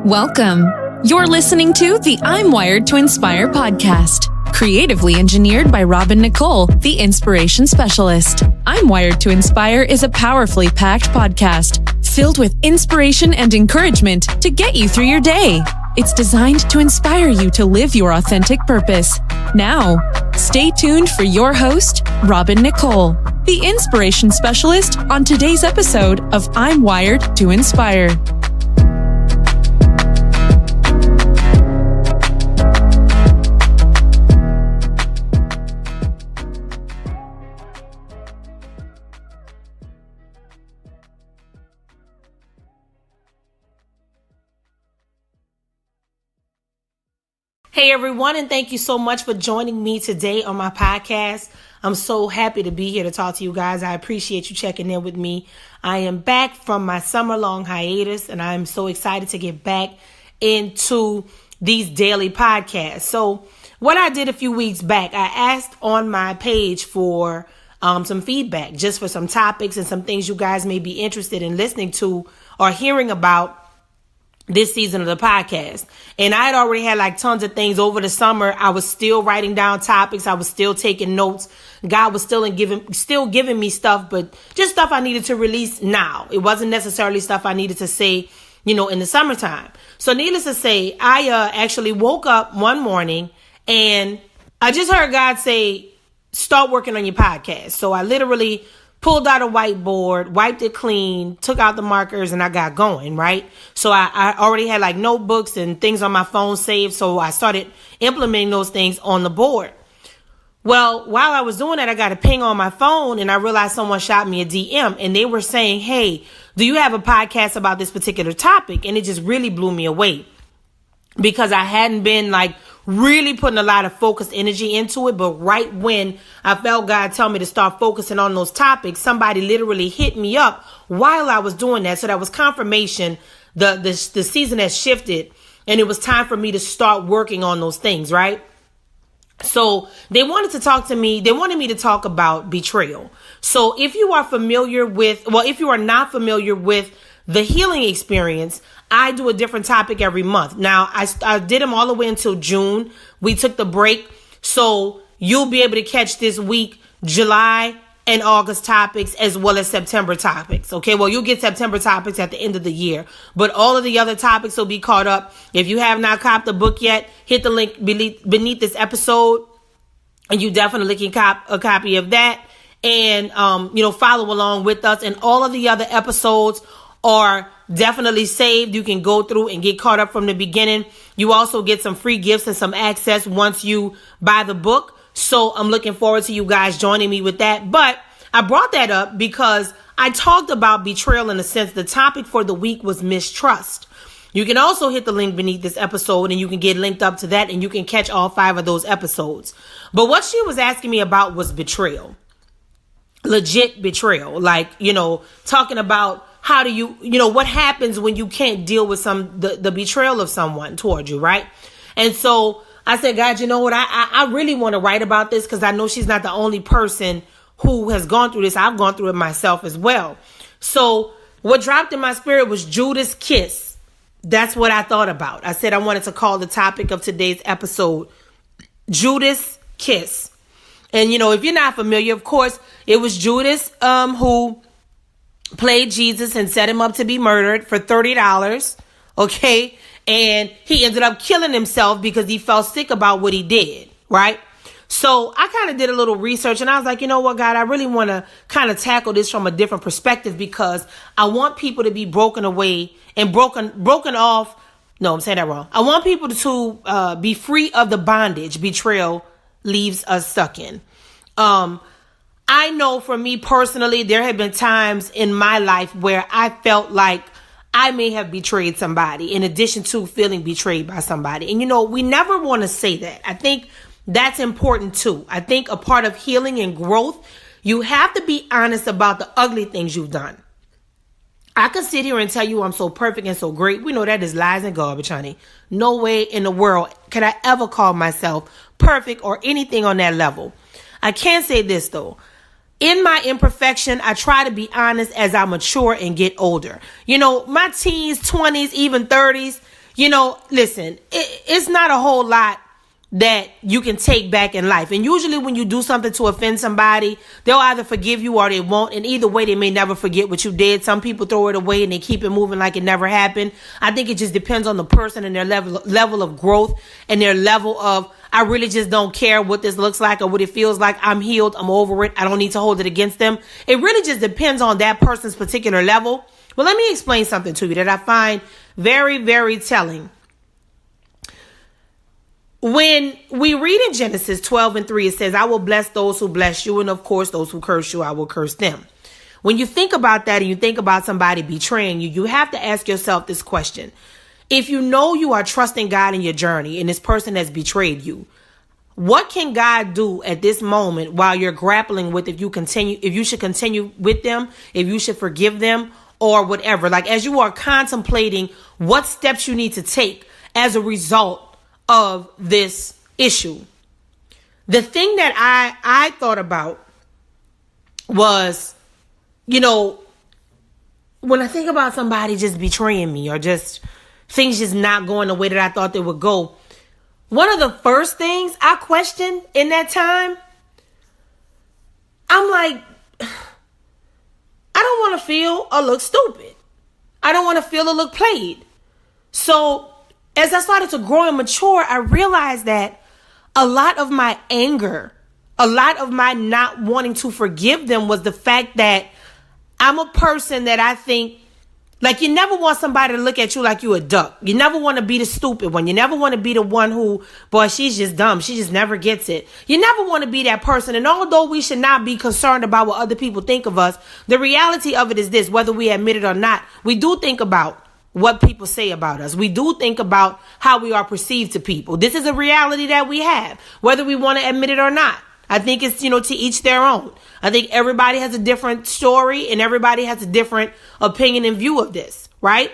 Welcome. You're listening to the I'm Wired to Inspire podcast, creatively engineered by Nicole, the inspiration specialist. I'm Wired to Inspire is a powerfully packed podcast filled with inspiration and encouragement to get you through your day. It's designed to inspire you to live your authentic purpose. Now, stay tuned for your host, Nicole, the inspiration specialist, on today's episode of I'm Wired to Inspire. Hey everyone, and thank you so much for joining me today on my podcast. I'm so happy to be here to talk to you guys. I appreciate you checking in with me. I am back from my summer-long hiatus, and I'm so excited to get back into these daily podcasts. So what I did a few weeks back, I asked on my page for some feedback, just for some topics and some things you guys may be interested in listening to or hearing about this season of the podcast. And I had already had like tons of things over the summer. I was still writing down topics. I was still taking notes. God was still giving me stuff, but just stuff I needed to release now. It wasn't necessarily stuff I needed to say, in the summertime. So needless to say, I actually woke up one morning and I just heard God say, start working on your podcast. So I literally pulled out a whiteboard, wiped it clean, took out the markers, and I got going, right? So I already had like notebooks and things on my phone saved. So I started implementing those things on the board. Well, while I was doing that, I got a ping on my phone and I realized someone shot me a DM and they were saying, hey, do you have a podcast about this particular topic? And it just really blew me away because I hadn't been like really putting a lot of focused energy into it. But right when I felt God tell me to start focusing on those topics, somebody literally hit me up while I was doing that. So that was confirmation. The season has shifted and it was time for me to start working on those things, right? So they wanted to talk to me. They wanted me to talk about betrayal. So if you are if you are not familiar with the healing experience, I do a different topic every month. Now, I did them all the way until June. We took the break. So you'll be able to catch this week, July and August topics, as well as September topics. Okay, well, you'll get September topics at the end of the year. But all of the other topics will be caught up. If you have not copped the book yet, hit the link beneath this episode, and you definitely can cop a copy of that. And, follow along with us. And all of the other episodes are definitely saved. You can go through and get caught up from the beginning. You also get some free gifts and some access once you buy the book. So I'm looking forward to you guys joining me with that. But I brought that up because I talked about betrayal in a sense. The topic for the week was mistrust. You can also hit the link beneath this episode and you can get linked up to that and you can catch all 5 of those episodes. But what she was asking me about was betrayal. Legit betrayal. Like, talking about how do you, what happens when you can't deal with the betrayal of someone toward you, right? And so I said, God, you know what? I really want to write about this because I know she's not the only person who has gone through this. I've gone through it myself as well. So what dropped in my spirit was Judas' kiss. That's what I thought about. I said I wanted to call the topic of today's episode Judas' kiss. And, if you're not familiar, of course, it was Judas who played Jesus and set him up to be murdered for $30. Okay. And he ended up killing himself because he felt sick about what he did. Right. So I kind of did a little research and I was like, you know what, God, I really want to kind of tackle this from a different perspective because I want people to be broken away and broken off. No, I'm saying that wrong. I want people to be free of the bondage betrayal leaves us stuck in. I know for me personally, there have been times in my life where I felt like I may have betrayed somebody in addition to feeling betrayed by somebody. And, we never want to say that. I think that's important too. I think a part of healing and growth, you have to be honest about the ugly things you've done. I could sit here and tell you I'm so perfect and so great. We know that is lies and garbage, honey. No way in the world could I ever call myself perfect or anything on that level. I can say this though. In my imperfection, I try to be honest as I mature and get older. My teens, 20s, even 30s, Listen, it's not a whole lot that you can take back in life. And usually when you do something to offend somebody, they'll either forgive you or they won't. And either way, they may never forget what you did. Some people throw it away and they keep it moving like it never happened. I think it just depends on the person and their level of growth and their level of, I really just don't care what this looks like or what it feels like. I'm healed. I'm over it. I don't need to hold it against them. It really just depends on that person's particular level. Well, let me explain something to you that I find very, very telling. When we read in Genesis 12:3, it says, I will bless those who bless you. And of course, those who curse you, I will curse them. When you think about that and you think about somebody betraying you, you have to ask yourself this question. If you know you are trusting God in your journey and this person has betrayed you, what can God do at this moment while you're grappling with if you should continue with them, if you should forgive them or whatever? Like as you are contemplating what steps you need to take as a result of this issue. The thing that I thought about was, when I think about somebody just betraying me or just things just not going the way that I thought they would go, one of the first things I questioned in that time, I'm like, I don't want to feel or look stupid. I don't want to feel or look played. So as I started to grow and mature, I realized that a lot of my anger, a lot of my not wanting to forgive them was the fact that I'm a person that I think, like, you never want somebody to look at you like you a duck. You never want to be the stupid one. You never want to be the one who, boy, she's just dumb. She just never gets it. You never want to be that person. And although we should not be concerned about what other people think of us, the reality of it is this, whether we admit it or not, we do think about what people say about us. We do think about how we are perceived to people. This is a reality that we have, whether we want to admit it or not. I think it's, to each their own. I think everybody has a different story and everybody has a different opinion and view of this, right?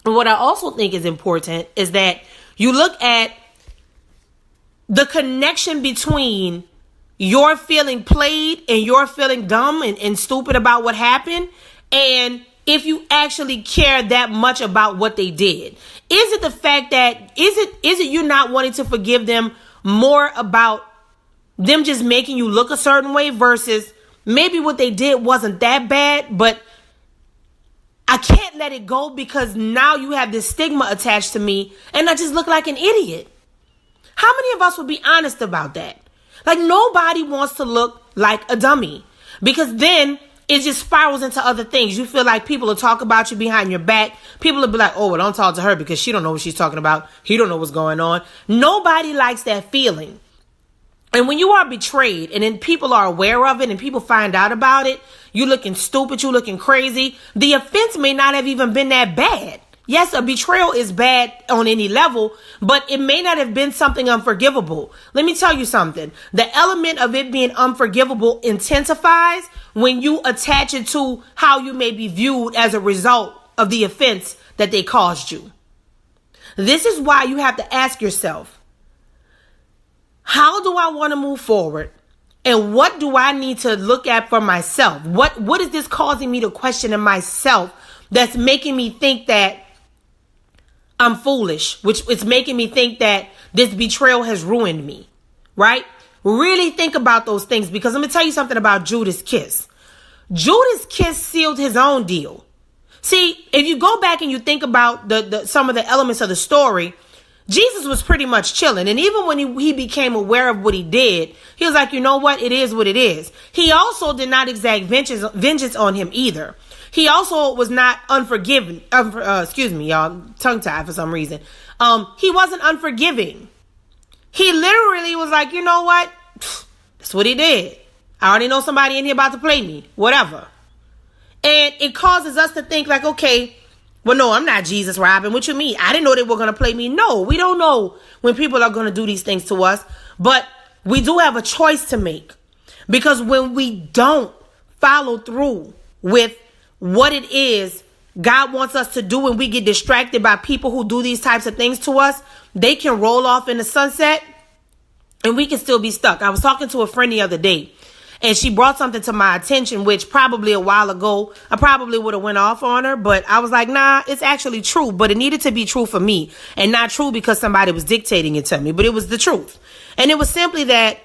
And what I also think is important is that you look at the connection between your feeling played and your feeling dumb and stupid about what happened, and if you actually care that much about what they did. Is it the fact that, is it you not wanting to forgive them more about them just making you look a certain way versus maybe what they did wasn't that bad, but I can't let it go because now you have this stigma attached to me and I just look like an idiot? How many of us would be honest about that? Like, nobody wants to look like a dummy because then it just spirals into other things. You feel like people will talk about you behind your back. People will be like, oh, well, don't talk to her because she don't know what she's talking about. He don't know what's going on. Nobody likes that feeling. And when you are betrayed and then people are aware of it and people find out about it, you looking stupid, you looking crazy. The offense may not have even been that bad. Yes, a betrayal is bad on any level, but it may not have been something unforgivable. Let me tell you something. The element of it being unforgivable intensifies when you attach it to how you may be viewed as a result of the offense that they caused you. This is why you have to ask yourself, how do I want to move forward? And what do I need to look at for myself? What is this causing me to question in myself that's making me think that I'm foolish, which is making me think that this betrayal has ruined me, right? Really think about those things, because I'm going to tell you something about Judas' kiss. Judas' kiss sealed his own deal. See, if you go back and you think about some of the elements of the story, Jesus was pretty much chilling. And even when he became aware of what he did, he was like, you know what? It is what it is. He also did not exact vengeance on him either. He also was not unforgiving. Excuse me, y'all. Tongue tied for some reason. He wasn't unforgiving. He literally was like, you know what? That's what he did. I already know somebody in here about to play me. Whatever. And it causes us to think like, okay, well, no, I'm not Jesus, Robin. What you mean? I didn't know they were going to play me. No, we don't know when people are going to do these things to us. But we do have a choice to make. Because when we don't follow through with what it is God wants us to do, and we get distracted by people who do these types of things to us, they can roll off in the sunset and we can still be stuck. I was talking to a friend the other day, and she brought something to my attention, which probably a while ago, I probably would have went off on her, but I was like, nah, it's actually true, but it needed to be true for me and not true because somebody was dictating it to me, but it was the truth. And it was simply that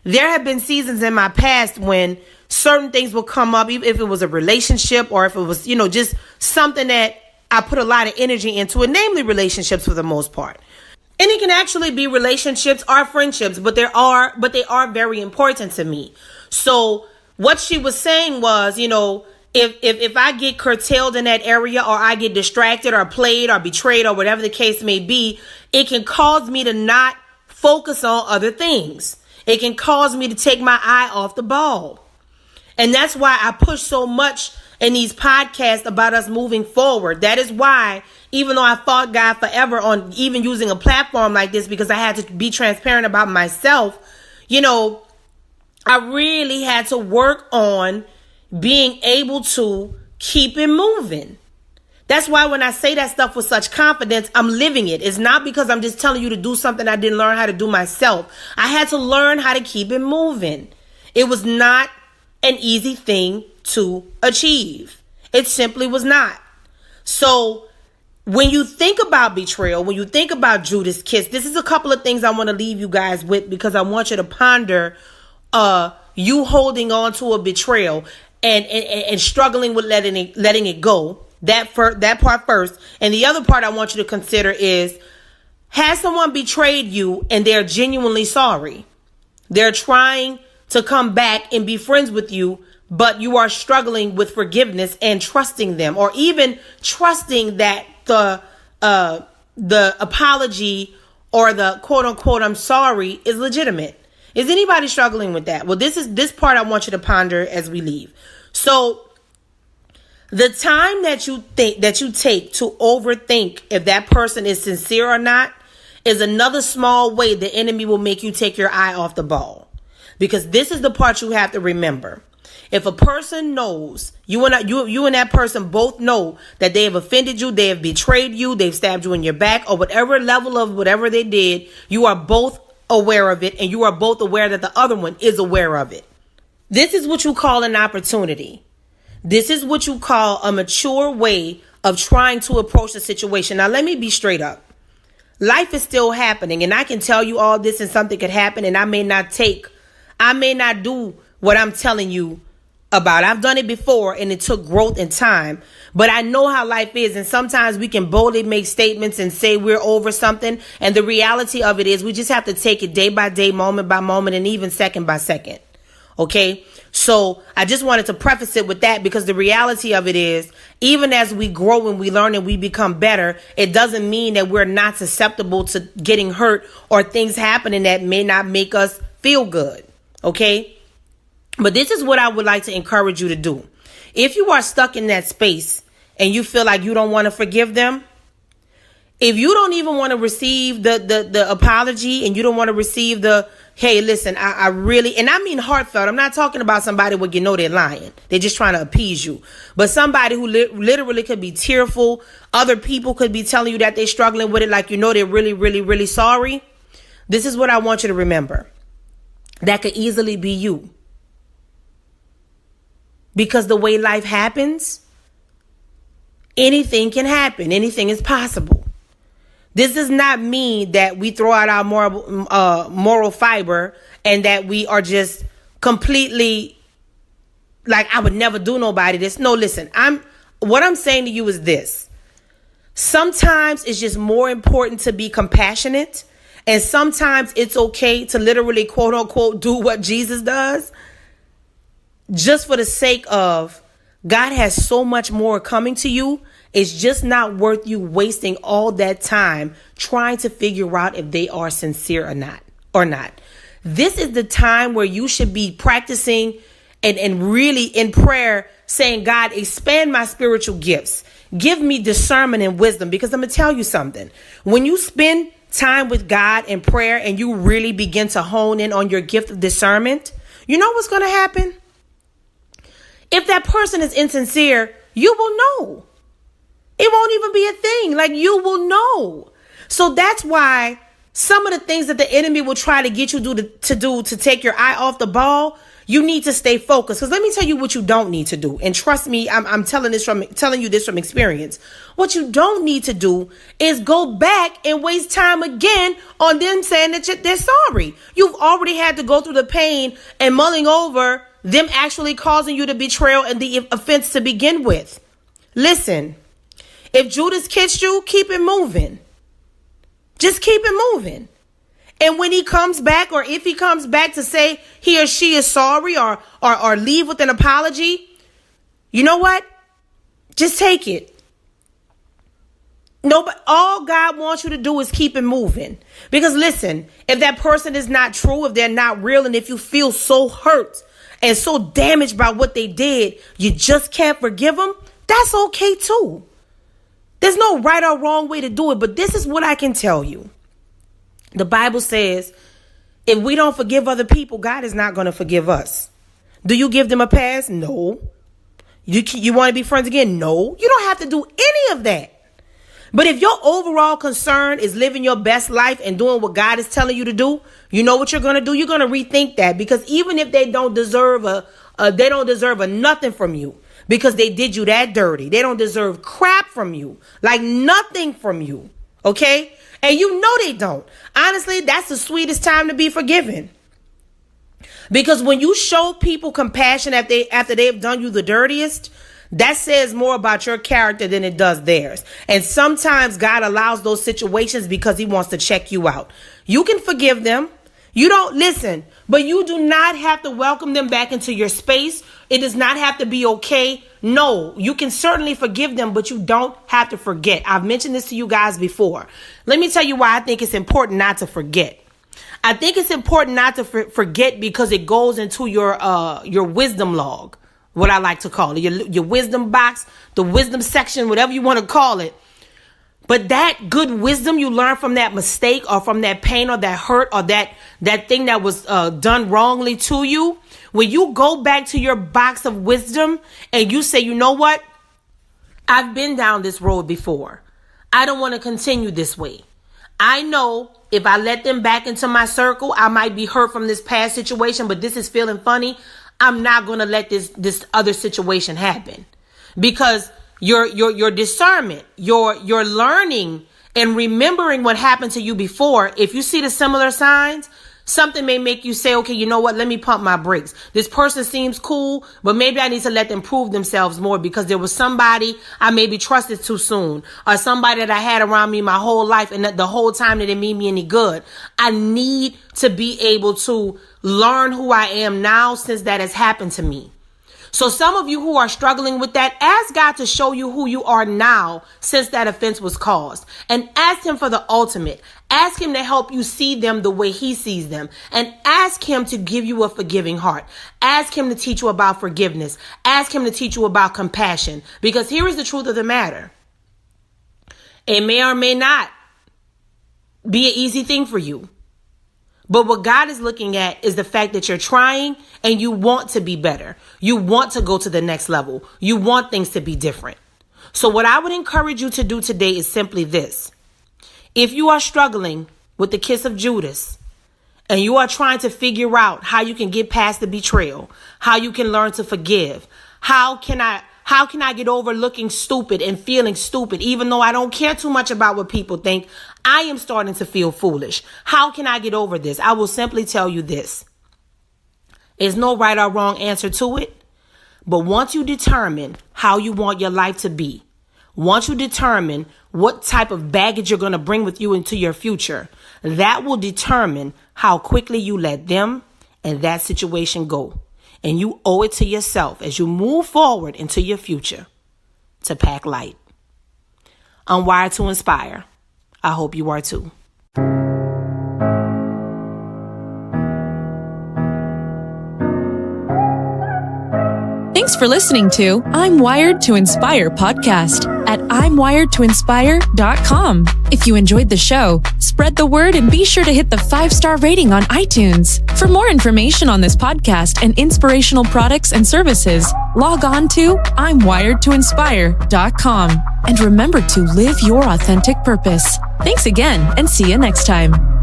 there have been seasons in my past when certain things will come up, even if it was a relationship or if it was, just something that I put a lot of energy into it, namely relationships for the most part. And it can actually be relationships or friendships, but they are very important to me. So what she was saying was, if I get curtailed in that area or I get distracted or played or betrayed or whatever the case may be, it can cause me to not focus on other things. It can cause me to take my eye off the ball. And that's why I push so much in these podcasts about us moving forward. That is why, even though I fought God forever on even using a platform like this, because I had to be transparent about myself, I really had to work on being able to keep it moving. That's why when I say that stuff with such confidence, I'm living it. It's not because I'm just telling you to do something I didn't learn how to do myself. I had to learn how to keep it moving. It was not an easy thing to achieve. It simply was not. So when you think about betrayal, when you think about Judas' kiss, this is a couple of things I want to leave you guys with, because I want you to ponder you holding on to a betrayal and struggling with letting it go. That part first. And the other part I want you to consider is, has someone betrayed you and they're genuinely sorry? They're trying to come back and be friends with you, but you are struggling with forgiveness and trusting them, or even trusting that the apology or the quote unquote I'm sorry is legitimate. Is anybody struggling with that? Well, this part I want you to ponder as we leave. So the time that you take to overthink if that person is sincere or not is another small way the enemy will make you take your eye off the ball. Because this is the part you have to remember. If a person knows, you and that person both know that they have offended you, they have betrayed you, they've stabbed you in your back, or whatever level of whatever they did, you are both aware of it, and you are both aware that the other one is aware of it. This is what you call an opportunity. This is what you call a mature way of trying to approach the situation. Now, let me be straight up. Life is still happening, and I can tell you all this, and something could happen, and I may not do what I'm telling you about. I've done it before, and it took growth and time, but I know how life is. And sometimes we can boldly make statements and say we're over something. And the reality of it is we just have to take it day by day, moment by moment, and even second by second. Okay. So I just wanted to preface it with that, because the reality of it is, even as we grow and we learn and we become better, it doesn't mean that we're not susceptible to getting hurt or things happening that may not make us feel good. Okay. But this is what I would like to encourage you to do. If you are stuck in that space and you feel like you don't want to forgive them, if you don't even want to receive the apology, and you don't want to receive the, hey, listen, I really, and I mean heartfelt. I'm not talking about somebody where they're lying. They're just trying to appease you. But somebody who literally could be tearful. Other people could be telling you that they're struggling with it, like, they're really, really, really sorry. This is what I want you to remember. That could easily be you. Because the way life happens, anything can happen. Anything is possible. This does not mean that we throw out our moral fiber and that we are just completely like, I would never do nobody this. No, listen, what I'm saying to you is this. Sometimes it's just more important to be compassionate. And sometimes it's okay to literally, quote unquote, do what Jesus does. Just for the sake of, God has so much more coming to you. It's just not worth you wasting all that time trying to figure out if they are sincere or not. This is the time where you should be practicing and really in prayer saying, God, expand my spiritual gifts. Give me discernment and wisdom, because I'm going to tell you something. When you spend time with God in prayer and you really begin to hone in on your gift of discernment, you know what's going to happen? If that person is insincere, you will know. It won't even be a thing. Like, you will know. So that's why some of the things that the enemy will try to get you to take your eye off the ball, you need to stay focused. Because let me tell you what you don't need to do. And trust me, I'm telling you this from experience. What you don't need to do is go back and waste time again on them saying that they're sorry. You've already had to go through the pain and mulling over them actually causing you the betrayal and the offense to begin with. Listen, if Judas kissed you, keep it moving. Just keep it moving. And when he comes back, or if he comes back to say he or she is sorry or leave with an apology, you know what? Just take it. No, but all God wants you to do is keep it moving. Because listen, if that person is not true, if they're not real, and if you feel so hurt and so damaged by what they did, you just can't forgive them, that's okay too. There's no right or wrong way to do it, but this is what I can tell you. The Bible says, if we don't forgive other people, God is not going to forgive us. Do you give them a pass? No. You want to be friends again? No. You don't have to do any of that. But if your overall concern is living your best life and doing what God is telling you to do, you know what you're going to do? You're going to rethink that, because even if they don't deserve a nothing from you, because they did you that dirty. They don't deserve crap from you, like nothing from you. Okay? And you know they don't. Honestly, that's the sweetest time to be forgiven. Because when you show people compassion after they've done you the dirtiest, that says more about your character than it does theirs. And sometimes God allows those situations because he wants to check you out. You can forgive them. You don't listen, but you do not have to welcome them back into your space. It does not have to be okay. No, you can certainly forgive them, but you don't have to forget. I've mentioned this to you guys before. Let me tell you why I think it's important not to forget. I think it's important not to forget because it goes into your wisdom log, what I like to call it, your wisdom box, the wisdom section, whatever you want to call it. But that good wisdom you learn from that mistake or from that pain or that hurt or that thing that was done wrongly to you, when you go back to your box of wisdom and you say, you know what? I've been down this road before. I don't want to continue this way. I know if I let them back into my circle, I might be hurt from this past situation, but this is feeling funny. I'm not going to let this other situation happen, because your discernment, your learning and remembering what happened to you before. If you see the similar signs, something may make you say, okay, you know what? Let me pump my brakes. This person seems cool, but maybe I need to let them prove themselves more, because there was somebody I maybe trusted too soon, or somebody that I had around me my whole life, and the whole time that didn't mean me any good. I need to be able to learn who I am now since that has happened to me. So some of you who are struggling with that, ask God to show you who you are now since that offense was caused, and ask him for the ultimate. Ask him to help you see them the way he sees them, and ask him to give you a forgiving heart. Ask him to teach you about forgiveness. Ask him to teach you about compassion, because here is the truth of the matter. It may or may not be an easy thing for you. But what God is looking at is the fact that you're trying and you want to be better. You want to go to the next level. You want things to be different. So what I would encourage you to do today is simply this. If you are struggling with the kiss of Judas and you are trying to figure out how you can get past the betrayal, how you can learn to forgive, how can I get over looking stupid and feeling stupid, even though I don't care too much about what people think? I am starting to feel foolish. How can I get over this? I will simply tell you this. There's no right or wrong answer to it. But once you determine how you want your life to be, once you determine what type of baggage you're going to bring with you into your future, that will determine how quickly you let them and that situation go. And you owe it to yourself as you move forward into your future to pack light. I'm wired to inspire. I hope you are too. Thanks for listening to I'm Wired to Inspire podcast at I'mWiredToInspire.com. If you enjoyed the show, spread the word and be sure to hit the 5-star rating on iTunes. For more information on this podcast and inspirational products and services, log on to I'mWiredToInspire.com. And remember to live your authentic purpose. Thanks again, and see you next time.